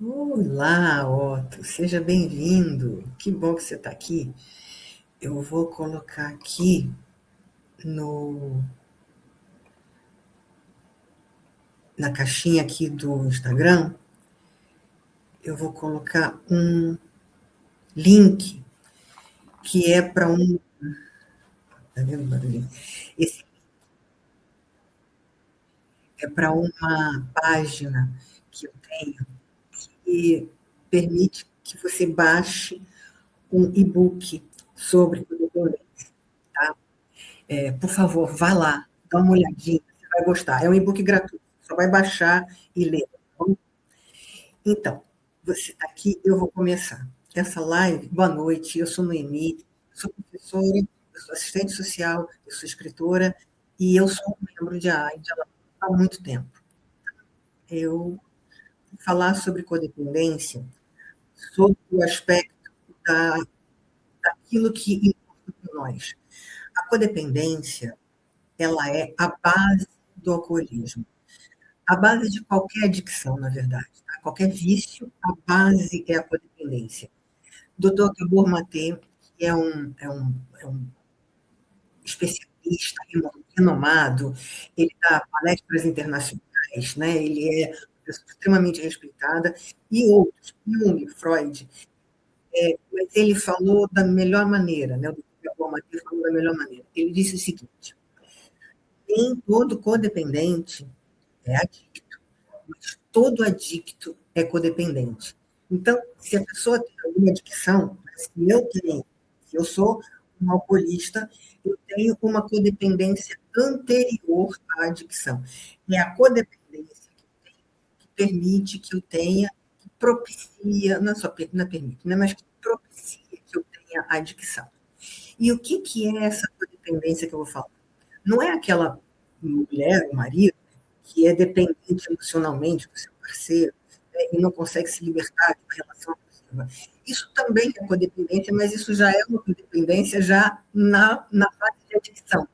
Olá, Otto, seja bem-vindo. Que bom que você está aqui. Eu vou colocar aqui no, na caixinha aqui do Instagram, eu vou colocar um link que é para um. Tá vendo o barulhinho? Esse é para uma página que eu tenho que permite que você baixe um e-book sobre codependência, tá? Por favor, vá lá, dá uma olhadinha, você vai gostar. É um e-book gratuito, só vai baixar e ler. Tá bom? Então, você está aqui, eu vou começar. Essa live, boa noite, eu sou Noemi, sou professora, eu sou assistente social, eu sou escritora e eu sou um membro de AIDE há muito tempo. Eu vou falar sobre codependência, sobre o aspecto daquilo que importa para nós. A codependência, ela é a base do alcoolismo. A base de qualquer adicção, na verdade. Tá? Qualquer vício, a base é a codependência. Dr. Gabor Maté, que é um especialista renomado, ele dá palestras internacionais, né? Ele é uma pessoa extremamente respeitada, e outros, Jung, Freud, mas ele falou da melhor maneira, né? O Dr. Gabor Maté falou da melhor maneira. Ele disse o seguinte: nem todo codependente é adicto, mas todo adicto é codependente. Então, se a pessoa tem alguma adicção, se eu tenho, se eu sou um alcoolista, eu tenho uma codependência anterior à adicção. É a codependência que permite que eu tenha, que propicia, não só não permite, né, mas que propicia que eu tenha a adicção. E o que é essa codependência que eu vou falar? Não é aquela mulher, o marido, que é dependente emocionalmente do seu parceiro, né, e não consegue se libertar de uma relação abusiva. Isso também é codependência, mas isso já é uma codependência já na fase de adicção.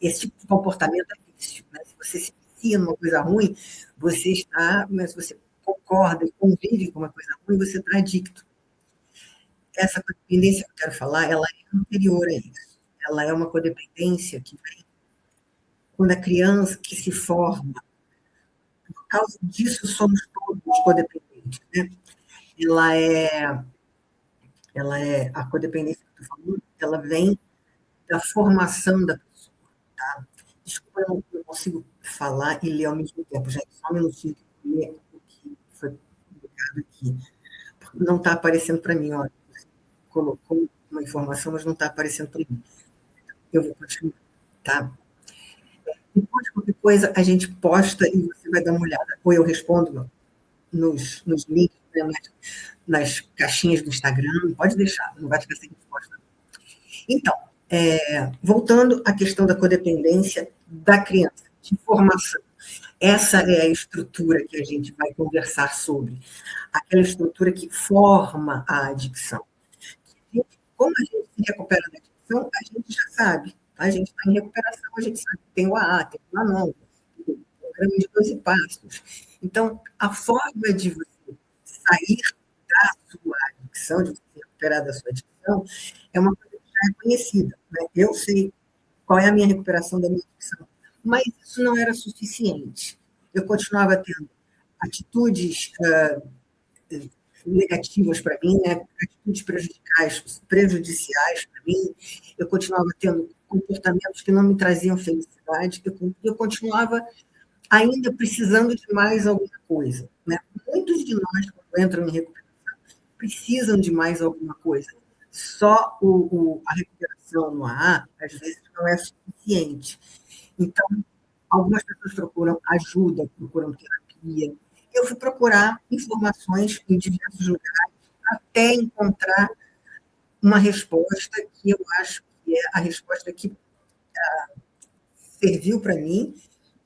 Esse tipo de comportamento é vício. Né? Se você se vicia numa coisa ruim, você está, mas se você concorda e convive com uma coisa ruim, você está adicto. Essa codependência que eu quero falar, ela é anterior a isso. Ela é uma codependência que vem quando a criança que se forma. Por causa disso, somos todos codependentes. Né? Ela é, a codependência que eu estou falando, ela vem da formação da pessoa. Tá? Desculpa, eu não consigo falar e ler ao mesmo tempo, gente. Só um minutinho que eu ler o que foi publicado aqui. Não está aparecendo para mim, olha. Você colocou uma informação, mas não está aparecendo para mim. Eu vou continuar, tá? Depois, qualquer coisa, a gente posta e você vai dar uma olhada. Ou eu respondo nos links, né, nas caixinhas do Instagram. Pode deixar, não vai ficar sem resposta. Então, voltando à questão da codependência da criança, de formação. Essa é a estrutura que a gente vai conversar sobre. Aquela estrutura que forma a adicção. Como a gente se recupera da adicção, a gente já sabe. Tá? A gente está em recuperação, a gente sabe que tem o AA, tem o ANON, tem o programa de 12 passos. Então, a forma de você sair da sua adicção, de você se recuperar da sua adicção, é uma coisa que já é conhecida. Né? Eu sei qual é a minha recuperação da minha adicção, mas isso não era suficiente. Eu continuava tendo atitudes negativas para mim, né? Atitudes prejudiciais para mim, eu continuava tendo comportamentos que não me traziam felicidade, eu continuava ainda precisando de mais alguma coisa. Né? Muitos de nós, quando entram em recuperação, precisam de mais alguma coisa. Só a recuperação no AA, às vezes, não é suficiente. Então, algumas pessoas procuram ajuda, procuram terapia. Eu fui procurar informações em diversos lugares até encontrar uma resposta que eu acho que é a resposta que serviu para mim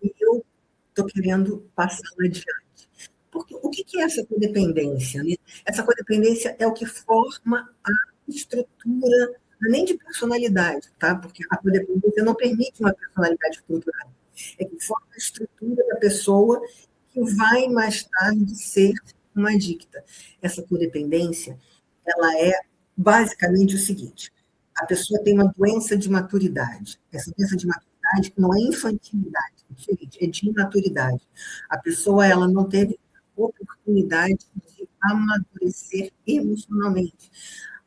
e eu estou querendo passá-la adiante. Porque o que é essa codependência? Né? Essa codependência é o que forma a estrutura, nem de personalidade, tá? Porque a codependência não permite uma personalidade estruturada. É que forma a estrutura da pessoa que vai mais tarde ser uma adicta. Essa codependência, ela é basicamente o seguinte: a pessoa tem uma doença de maturidade. Essa doença de maturidade não é infantilidade, é diferente, é de imaturidade. A pessoa ela não teve oportunidade de amadurecer emocionalmente.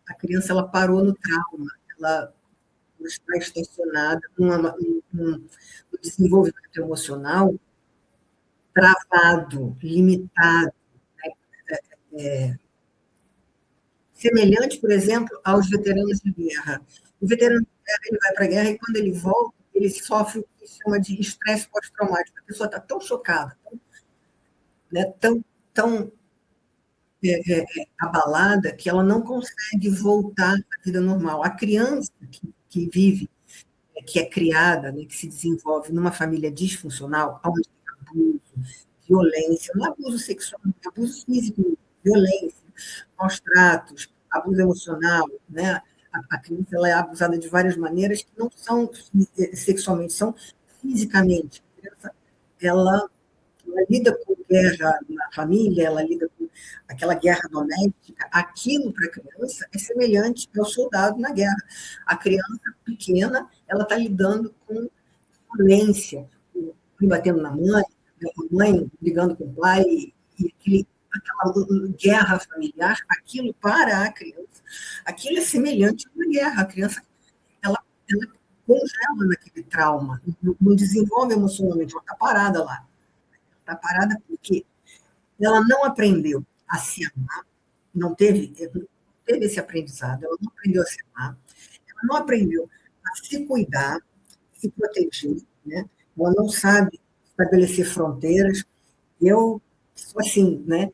A criança ela parou no trauma, ela está estacionada num desenvolvimento emocional travado, limitado, semelhante, por exemplo, aos veteranos de guerra. O veterano de guerra ele vai para a guerra e, quando ele volta, ele sofre o que se chama de estresse pós-traumático. A pessoa está tão chocada, tão abalada, que ela não consegue voltar à vida normal. A criança que vive, que é criada, né, que se desenvolve numa família disfuncional, onde tem abuso, violência, não é abuso sexual, é abuso físico, violência, maus tratos, abuso emocional, né? A criança ela é abusada de várias maneiras que não são sexualmente, são fisicamente. A criança, ela lida com guerra na família, ela lida com aquela guerra doméstica. Aquilo para a criança é semelhante ao soldado na guerra. A criança pequena, ela está lidando com violência, o pai batendo na mãe, a mãe brigando com o pai, e aquela guerra familiar. Aquilo para a criança, aquilo é semelhante a uma guerra. A criança, ela congela naquele trauma, não desenvolve emocionalmente, ela está parada lá. Está parada porque ela não aprendeu a se amar, não teve esse aprendizado, ela não aprendeu a se amar, ela não aprendeu a se cuidar, se proteger, né? Ela não sabe estabelecer fronteiras. Eu sou assim, né?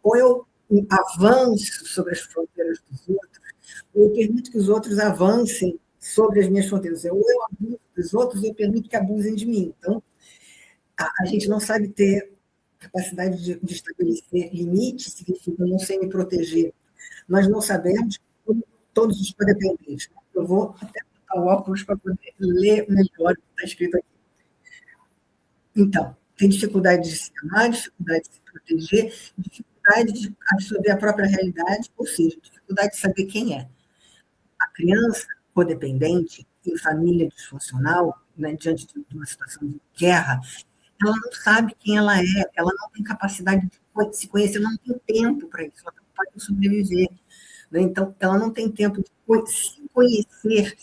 Ou eu avanço sobre as fronteiras dos outros, ou eu permito que os outros avancem sobre as minhas fronteiras. Ou eu abuso dos outros, ou eu permito que abusem de mim. Então, a gente não sabe ter capacidade de estabelecer limites, significa não sei me proteger. Nós não sabemos, como todos os codependentes. Eu vou até botar o óculos para poder ler melhor o que está escrito aqui. Então, tem dificuldade de se amar, dificuldade de se proteger, dificuldade de absorver a própria realidade, ou seja, dificuldade de saber quem é. A criança codependente, em família disfuncional, né, diante de uma situação de guerra, ela não sabe quem ela não tem capacidade de se conhecer, ela não tem tempo para isso, ela pode sobreviver. Né? Então, ela não tem tempo de se conhecer,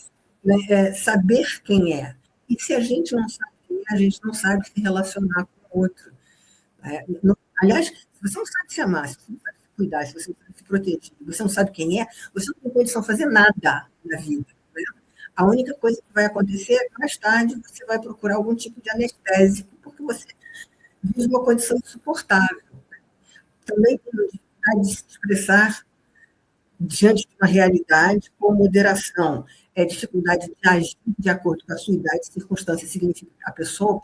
né? Saber quem é. E se a gente não sabe quem é, a gente não sabe se relacionar com o outro. Aliás, se você não sabe se amar, se você não sabe se cuidar, se você não sabe se proteger, se você não sabe quem é, você não tem condição de fazer nada na vida. Né? A única coisa que vai acontecer é que, mais tarde, você vai procurar algum tipo de anestésico, porque você vive uma condição insuportável. Também tem dificuldade de se expressar diante de uma realidade com moderação. É dificuldade de agir de acordo com a sua idade e circunstâncias. Significa que a pessoa,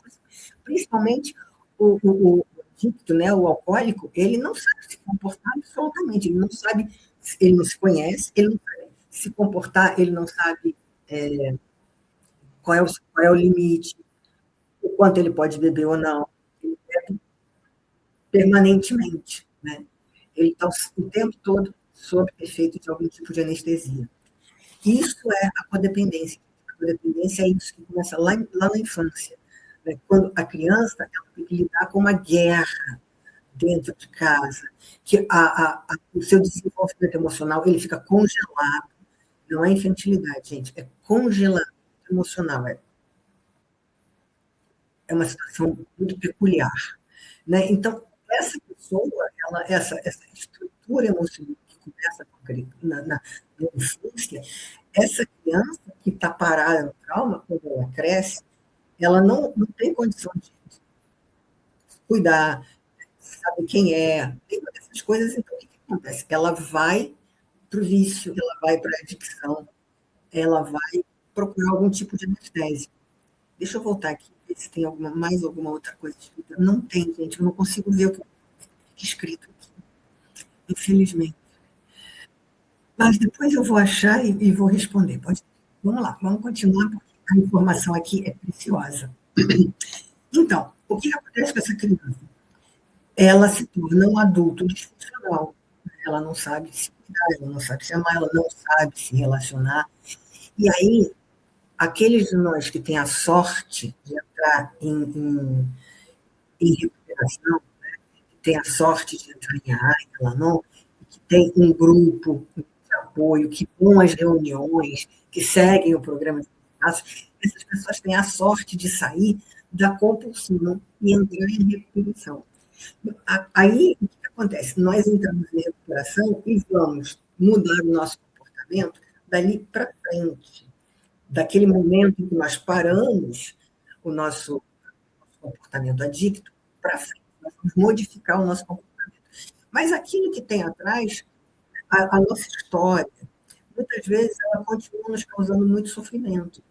principalmente o adicto, né, o alcoólico, ele não sabe se comportar absolutamente, ele não sabe, ele não se conhece, ele não sabe se comportar, ele não sabe qual é o limite, o quanto ele pode beber ou não. Ele bebe permanentemente, né? Ele está o tempo todo sob efeito de algum tipo de anestesia. Isso é a codependência. A codependência é isso que começa lá na infância, né? Quando a criança ela tem que lidar com uma guerra dentro de casa, que o seu desenvolvimento emocional ele fica congelado. Não é infantilidade, gente, é congelamento emocional. É uma situação muito peculiar. Né? Então, essa pessoa, essa estrutura emocional que começa na infância, essa criança que está parada no trauma, quando ela cresce, ela não tem condição de cuidar, sabe quem é, tem essas coisas. Então, o que acontece? Ela vai para o vício, ela vai para a adicção, ela vai procurar algum tipo de anestésico. Deixa eu voltar aqui, ver se tem mais alguma outra coisa escrita. Não tem, gente, eu não consigo ver o que é escrito aqui, infelizmente. Mas depois eu vou achar e vou responder. Vamos lá, vamos continuar, porque a informação aqui é preciosa. Então, o que acontece com essa criança? ela se torna um adulto disfuncional. Ela não sabe se cuidar, ela não sabe se amar, ela não sabe se relacionar. E aí, aqueles de nós que têm a sorte de entrar em recuperação, que têm a sorte de entrar em AA, em Alanon, que tem um grupo de apoio, que vão às reuniões, que seguem o programa de passos, essas pessoas têm a sorte de sair da compulsão e entrar em recuperação. Aí, o que acontece? Nós entramos em recuperação e vamos mudar o nosso comportamento dali para frente. Daquele momento em que nós paramos o nosso comportamento adicto para frente. Nós vamos modificar o nosso comportamento. Mas aquilo que tem atrás, a nossa história, muitas vezes ela continua nos causando muito sofrimento.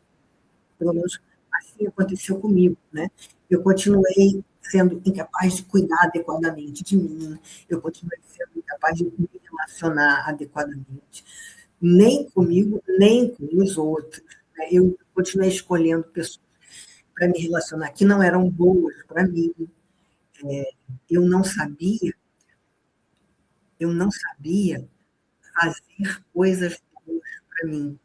Pelo menos assim aconteceu comigo, né? Eu continuei sendo incapaz de cuidar adequadamente de mim, eu continuei sendo incapaz de me relacionar adequadamente, nem comigo, nem com os outros. Né? Eu continuei escolhendo pessoas para me relacionar que não eram boas para mim. Eu não sabia, eu não sabia fazer coisas boas para mim.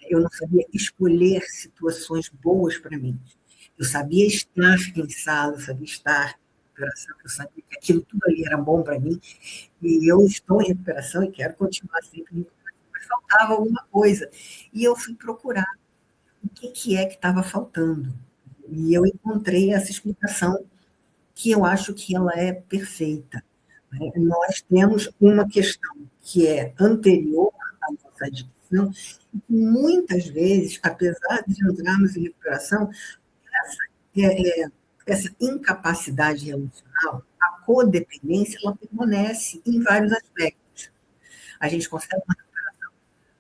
Eu não sabia escolher situações boas para mim. Eu sabia estar em sala, eu sabia estar em recuperação, eu sabia que aquilo tudo ali era bom para mim, e eu estou em recuperação e quero continuar sempre em recuperação, mas faltava alguma coisa. E eu fui procurar o que é que estava faltando. E eu encontrei essa explicação que eu acho que ela é perfeita. Né? Nós temos uma questão que é anterior à nossa adicção, e que muitas vezes, apesar de entrarmos em recuperação, é, é, essa incapacidade relacional, a codependência, ela permanece em vários aspectos. A gente consegue uma recuperação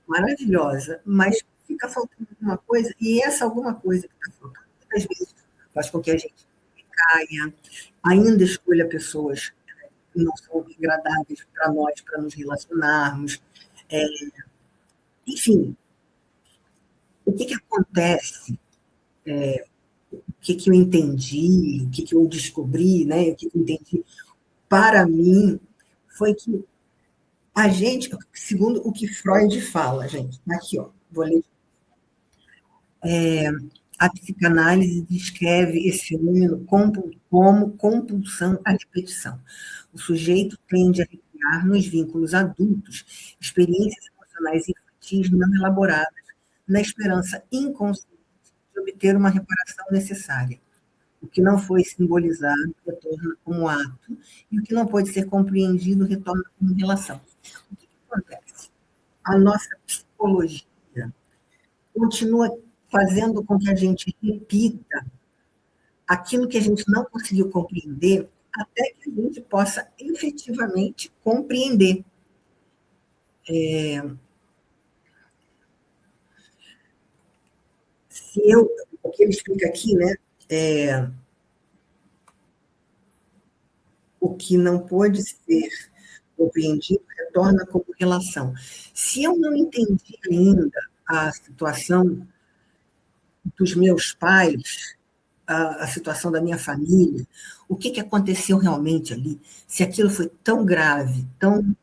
maravilhosa, mas fica faltando alguma coisa, e essa alguma coisa que está faltando, muitas vezes, faz com que a gente caia, ainda escolha pessoas que não são agradáveis para nós, para nos relacionarmos. É, enfim, o que acontece, o que eu entendi, o que eu descobri, né, o que eu entendi para mim, foi que a gente, segundo o que Freud fala, gente, tá aqui, ó, vou ler. A psicanálise descreve esse fenômeno como compulsão à repetição. O sujeito tende a recriar nos vínculos adultos experiências emocionais infantis não elaboradas, na esperança inconsciente de obter uma reparação necessária. O que não foi simbolizado retorna como ato, e o que não pode ser compreendido retorna como relação. O que acontece? A nossa psicologia continua fazendo com que a gente repita aquilo que a gente não conseguiu compreender, até que a gente possa efetivamente compreender. Se eu, o que ele explica aqui, né? É, o que não pode ser compreendido retorna como relação. Se eu não entendi ainda a situação dos meus pais, a situação da minha família, o que aconteceu realmente ali, se aquilo foi tão grave, tão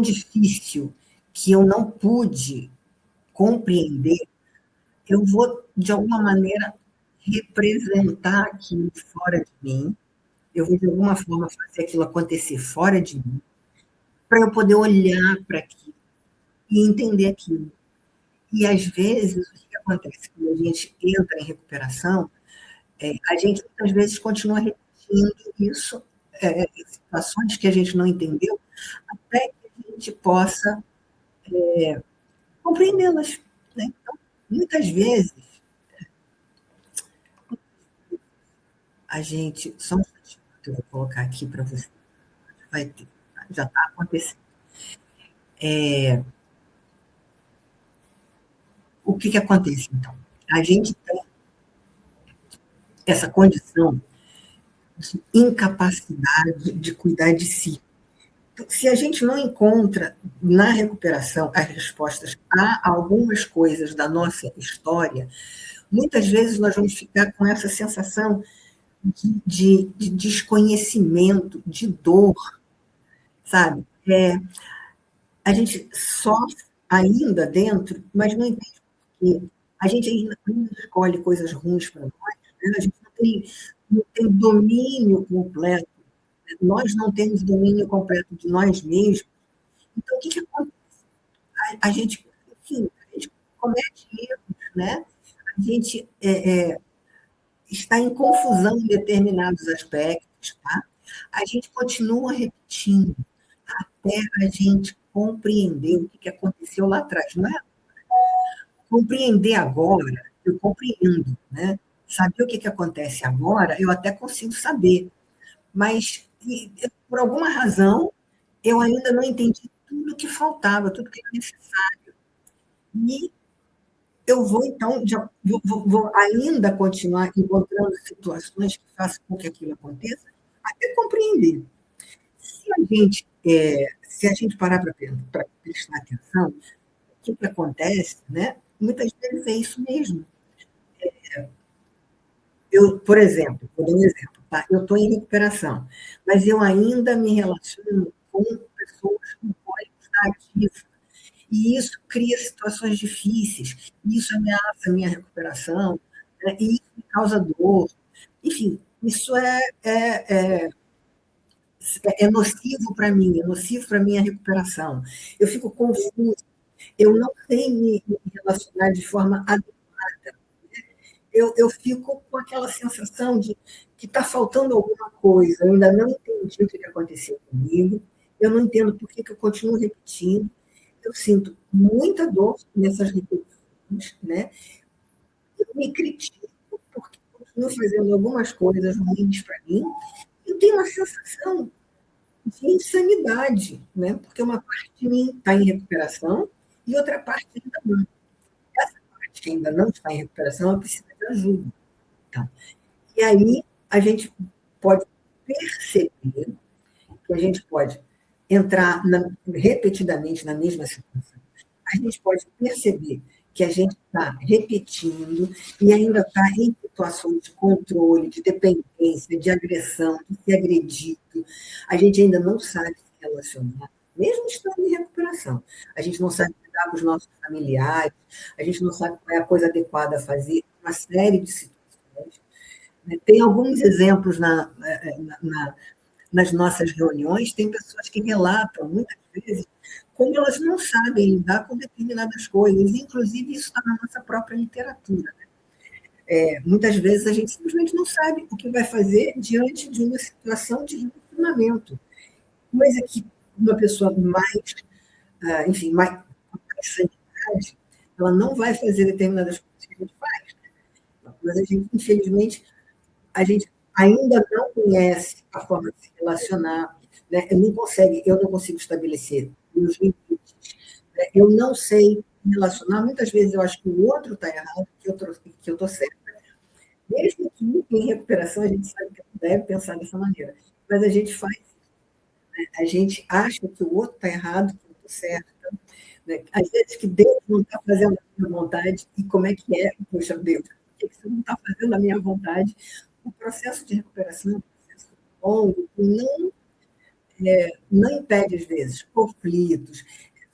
difícil, que eu não pude compreender, eu vou, de alguma maneira, representar aquilo fora de mim, eu vou, de alguma forma, fazer aquilo acontecer fora de mim, para eu poder olhar para aquilo e entender aquilo. E, às vezes, o que acontece quando a gente entra em recuperação, a gente, muitas vezes, continua repetindo isso, situações que a gente não entendeu, até que a gente possa compreendê-las. Né? Então, muitas vezes, a gente. Só um instantinho que eu vou colocar aqui para você. Vai ter, já está acontecendo. O que acontece, então? A gente tem essa condição de incapacidade de cuidar de si. Se a gente não encontra na recuperação as respostas a algumas coisas da nossa história, muitas vezes nós vamos ficar com essa sensação de desconhecimento, de dor, sabe? A gente sofre ainda dentro, mas não entende por quê. A gente ainda escolhe coisas ruins para nós, né? A gente não tem domínio completo, né? Nós não temos domínio completo de nós mesmos. Então, o que, que acontece? A gente, enfim, a gente comete erros, né? A gente está em confusão em determinados aspectos, tá? A gente continua repetindo até a gente compreender o que aconteceu lá atrás. Não é compreender agora, eu compreendo, né? Saber o que acontece agora, eu até consigo saber, mas por alguma razão eu ainda não entendi tudo que faltava, tudo que era necessário. E eu vou, então, vou ainda continuar encontrando situações que façam com que aquilo aconteça, até compreender. Se a gente parar para prestar atenção, o que acontece, né? Muitas vezes é isso mesmo. Por exemplo, vou dar um exemplo, tá? Eu estou em recuperação, mas eu ainda me relaciono com pessoas com cólicos da ativa. E isso cria situações difíceis, e isso ameaça a minha recuperação, né? E isso me causa dor. Enfim, isso é nocivo para mim, é nocivo para a minha recuperação. Eu fico confusa, eu não sei me relacionar de forma adequada. Eu fico com aquela sensação de que está faltando alguma coisa, eu ainda não entendi o que aconteceu comigo, eu não entendo por que eu continuo repetindo, eu sinto muita dor nessas repetições, né? Eu me critico porque continuo fazendo algumas coisas ruins para mim, eu tenho uma sensação de insanidade, né? Porque uma parte de mim está em recuperação e outra parte ainda não. Essa parte que ainda não está em recuperação, ela precisa de ajuda. Tá? E aí a gente pode perceber que a gente pode entrar repetidamente na mesma situação. A gente pode perceber que a gente está repetindo e ainda está em situações de controle, de dependência, de agressão, de ser agredido. A gente ainda não sabe se relacionar, mesmo estando em recuperação. A gente não sabe lidar com os nossos familiares, a gente não sabe qual é a coisa adequada a fazer, uma série de situações. Tem alguns exemplos nas nossas reuniões, tem pessoas que relatam, muitas vezes, como elas não sabem lidar com determinadas coisas, inclusive isso está na nossa própria literatura. Muitas vezes a gente simplesmente não sabe o que vai fazer diante de uma situação de relacionamento, coisa que uma pessoa mais, enfim, com mais sanidade, ela não vai fazer determinadas coisas que a gente faz. Mas a gente, infelizmente, a gente ainda não conhece a forma de se relacionar, né? Eu não consigo estabelecer os limites, né? Eu não sei me relacionar, muitas vezes eu acho que o outro está errado, que eu estou certa. Mesmo que em recuperação a gente sabe que não deve pensar dessa maneira, mas a gente faz, né? A gente acha que o outro está errado, que eu estou certa, né? Às vezes que Deus não está fazendo a minha vontade, e como é que é? Poxa, Deus, por que você não está fazendo a minha vontade? O processo de recuperação é um processo longo, não impede, às vezes, conflitos,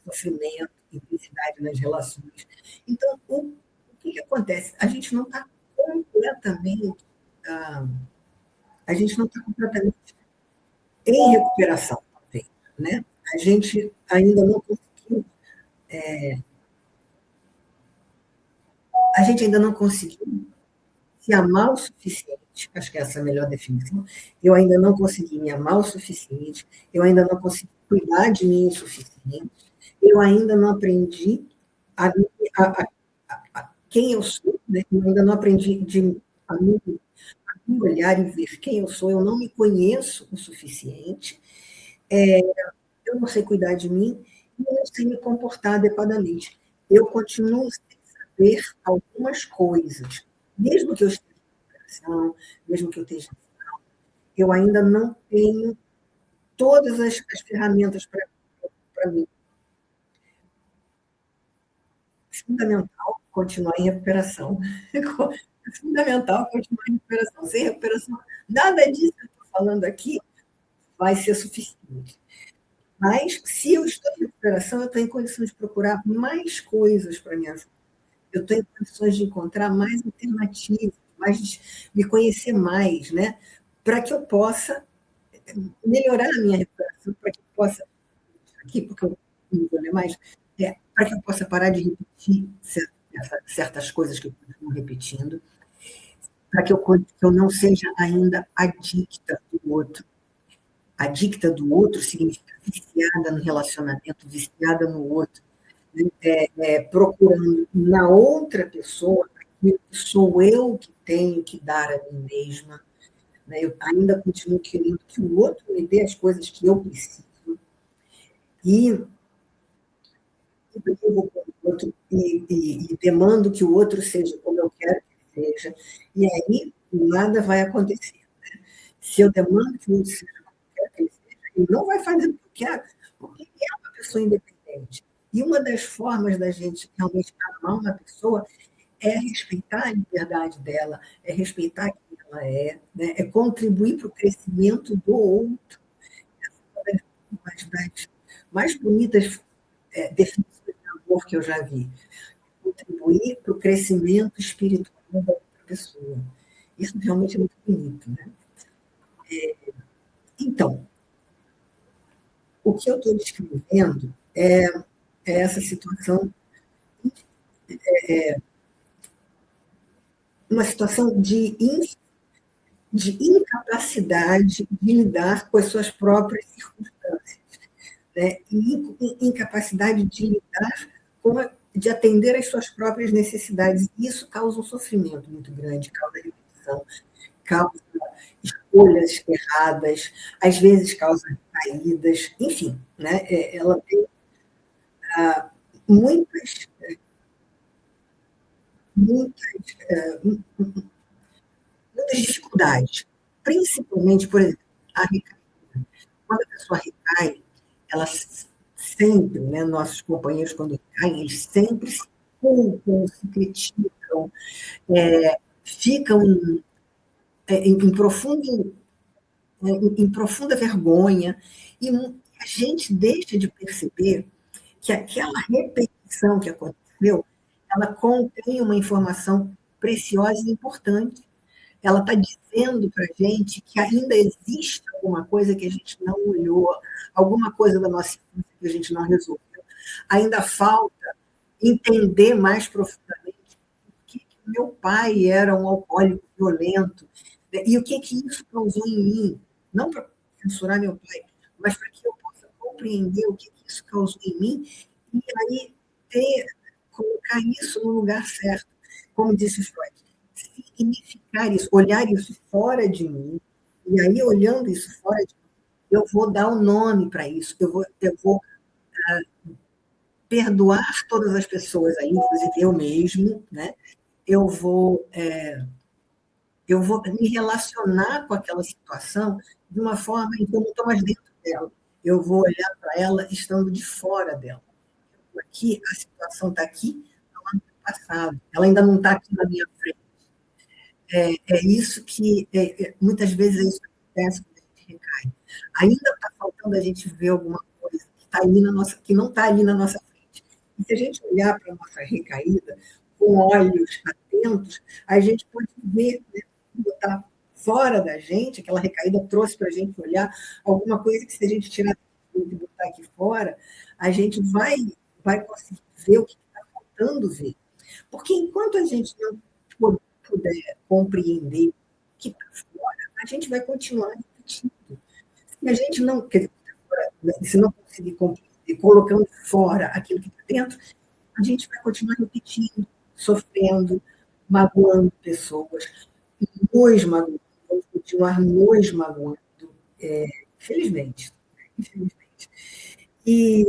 sofrimento, intensidade nas relações. Então, o que acontece? Ah, a gente não está completamente em recuperação, talvez, né? A gente ainda não conseguiu, a gente ainda não conseguiu se amar o suficiente, acho que essa é a melhor definição. Eu ainda não consegui me amar o suficiente, eu ainda não consegui cuidar de mim o suficiente, eu ainda não aprendi a, a, quem eu sou, né? Eu ainda não aprendi a me olhar e ver quem eu sou, eu não me conheço o suficiente, eu não sei cuidar de mim e eu não sei me comportar adequadamente. Eu continuo sem saber algumas coisas, mesmo que eu esteja em recuperação, mesmo que eu esteja, eu ainda não tenho todas as ferramentas para mim. É fundamental continuar em recuperação. É fundamental continuar em recuperação. Sem recuperação, nada disso que eu estou falando aqui vai ser suficiente. Mas, se eu estou em recuperação, eu estou em condições de procurar mais coisas para me ajudar. Eu estou em condições de encontrar mais alternativas, me conhecer mais, né? Para que eu possa melhorar a minha recuperação, para que eu possa, aqui, porque eu não vou ler mais, para que eu possa parar de repetir certas coisas que eu continuo repetindo, para que eu não seja ainda adicta do outro. Adicta do outro significa viciada no relacionamento, viciada no outro, né? Procurando na outra pessoa aquilo que sou eu que tenho que dar a mim mesma, né? Eu ainda continuo querendo que o outro me dê as coisas que eu preciso, e eu vou com o outro e demando que o outro seja como eu quero que ele seja, e aí nada vai acontecer. Se eu demando que o outro seja como eu quero que ele seja, ele não vai fazer o que eu quero, porque ele é uma pessoa independente. E uma das formas da gente realmente amar uma pessoa é respeitar a liberdade dela, é respeitar quem ela é, né? É contribuir para o crescimento do outro. Essa é uma das mais bonitas definições de amor que eu já vi. Contribuir para o crescimento espiritual da outra pessoa. Isso realmente é muito bonito, né? Então, o que eu estou descrevendo é essa situação, uma situação de incapacidade de lidar com as suas próprias circunstâncias, né? E incapacidade de lidar de atender às suas próprias necessidades. Isso causa um sofrimento muito grande, causa repetição, causa escolhas erradas, às vezes causa caídas, enfim, né? Ela tem muitas, muitas, muitas dificuldades, principalmente, por exemplo, a recaída. Quando a pessoa recai, ela sempre, né, nossos companheiros, quando recaem, eles sempre se culpam, se criticam, ficam em profundo em profunda vergonha, e a gente deixa de perceber que aquela repetição que aconteceu, ela contém uma informação preciosa e importante. Ela está dizendo para a gente que ainda existe alguma coisa que a gente não olhou, alguma coisa da nossa infância que a gente não resolveu. Ainda falta entender mais profundamente que meu pai era um alcoólico violento, né? E o que isso causou em mim. Não para censurar meu pai, mas para que eu possa compreender o que isso causou em mim e aí colocar isso no lugar certo. Como disse Freud, significar isso, olhar isso fora de mim, e aí, olhando isso fora de mim, eu vou dar um nome para isso, eu vou perdoar todas as pessoas aí, inclusive eu mesmo, né? Eu vou, é, eu vou me relacionar com aquela situação de uma forma em que eu não estou mais dentro dela. Eu vou olhar para ela estando de fora dela. Aqui, a situação está aqui, no ano passado. Ela ainda não está aqui na minha frente. É isso que, muitas vezes, é isso que acontece quando a gente recai. Ainda está faltando a gente ver alguma coisa que não está ali na nossa frente. E se a gente olhar para a nossa recaída com olhos atentos, a gente pode ver, né, botar fora da gente, aquela recaída trouxe para a gente olhar alguma coisa que, se a gente tirar e botar aqui fora, a gente vai conseguir ver o que está faltando ver. Porque enquanto a gente não puder compreender o que está fora, a gente vai continuar repetindo. Se a gente não, quer dizer, se não conseguir compreender, colocando fora aquilo que está dentro, a gente vai continuar repetindo, sofrendo, magoando pessoas, nos magoando, vamos continuar nos magoando, infelizmente. Infelizmente. E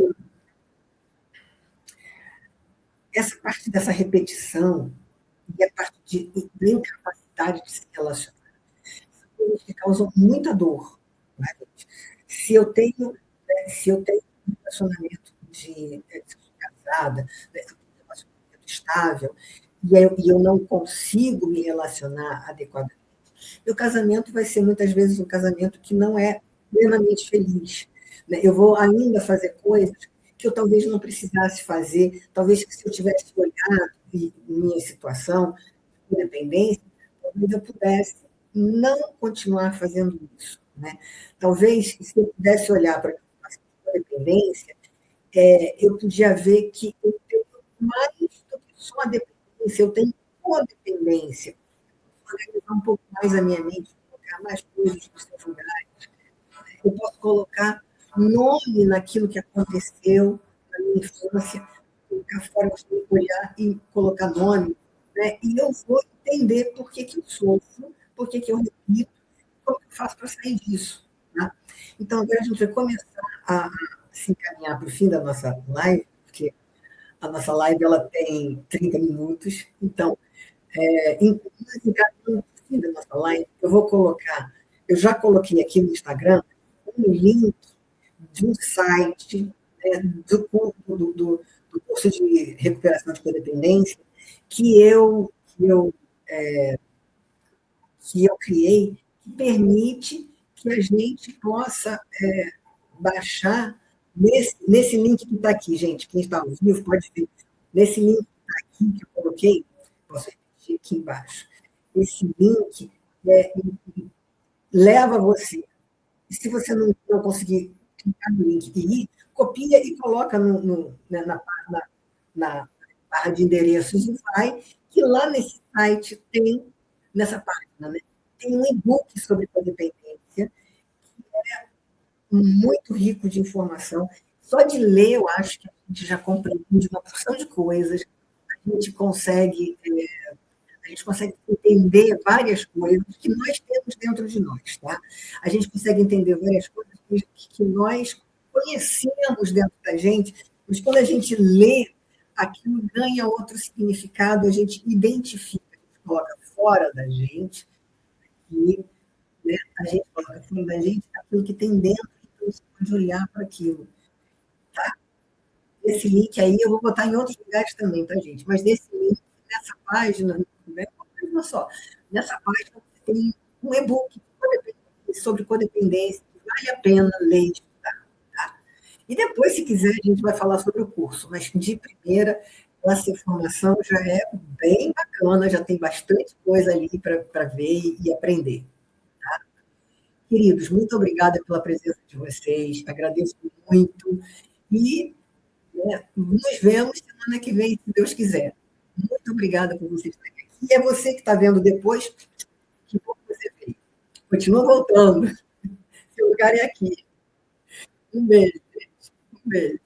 essa parte dessa repetição e a parte de incapacidade de se relacionar, são coisas que causam muita dor. Né, gente? Se eu tenho um relacionamento se eu sou casada, né, se eu tenho um relacionamento estável, e eu não consigo me relacionar adequadamente, meu casamento vai ser muitas vezes um casamento que não é plenamente feliz, né? Eu vou ainda fazer coisas que eu talvez não precisasse fazer, talvez que se eu tivesse olhado minha situação de dependência, talvez eu pudesse não continuar fazendo isso, né? Talvez se eu pudesse olhar para a situação de dependência, eu podia ver que eu tenho mais do que só a dependência, eu tenho codependência, organizar um pouco mais a minha mente, colocar mais coisas nos seus lugares. Eu posso colocar nome naquilo que aconteceu na minha infância, colocar formas de olhar e colocar nome, né? E eu vou entender por que, que eu sofro, por que, que eu repito, como eu faço para sair disso. Tá? Então, agora a gente vai começar a se encaminhar para o fim da nossa live, porque a nossa live ela tem 30 minutos, então inclusive, no fim da nossa live, eu vou colocar, eu já coloquei aqui no Instagram, um link de um site, né, do curso de recuperação de codependência que eu criei, que permite que a gente possa baixar nesse link que está aqui, gente. Quem está ao vivo pode ver. Nesse link que está aqui, que eu coloquei, posso repetir aqui embaixo. Esse link é, leva você. E se você não conseguir clicar no link e ir, copia e coloca né, na barra de endereços e vai, que lá nesse site tem, nessa página, né, tem um e-book sobre codependência, muito rico de informação. Só de ler, eu acho que a gente já compreende uma porção de coisas, a gente consegue, a gente consegue entender várias coisas que nós temos dentro de nós, tá? A gente consegue entender várias coisas que nós conhecemos dentro da gente, mas quando a gente lê, aquilo ganha outro significado, a gente identifica, a gente coloca fora da gente e, né, a gente coloca fora da gente aquilo que tem dentro, então você pode olhar para aquilo. Tá? Esse link aí eu vou botar em outros lugares também, tá, gente? Mas nesse link, nessa página, né, olha só, nessa página você tem um e-book sobre codependência, que vale a pena ler e estudar. Tá? E depois, se quiser, a gente vai falar sobre o curso, mas de primeira, essa informação já é bem bacana, já tem bastante coisa ali para ver e aprender. Tá? Queridos, muito obrigada pela presença de vocês, agradeço muito e, né, nos vemos semana que vem, se Deus quiser. Muito obrigada por você estar aqui. E é você que está vendo depois, que bom que você veio. Continua voltando. Seu lugar é aqui. Um beijo, gente. Um beijo.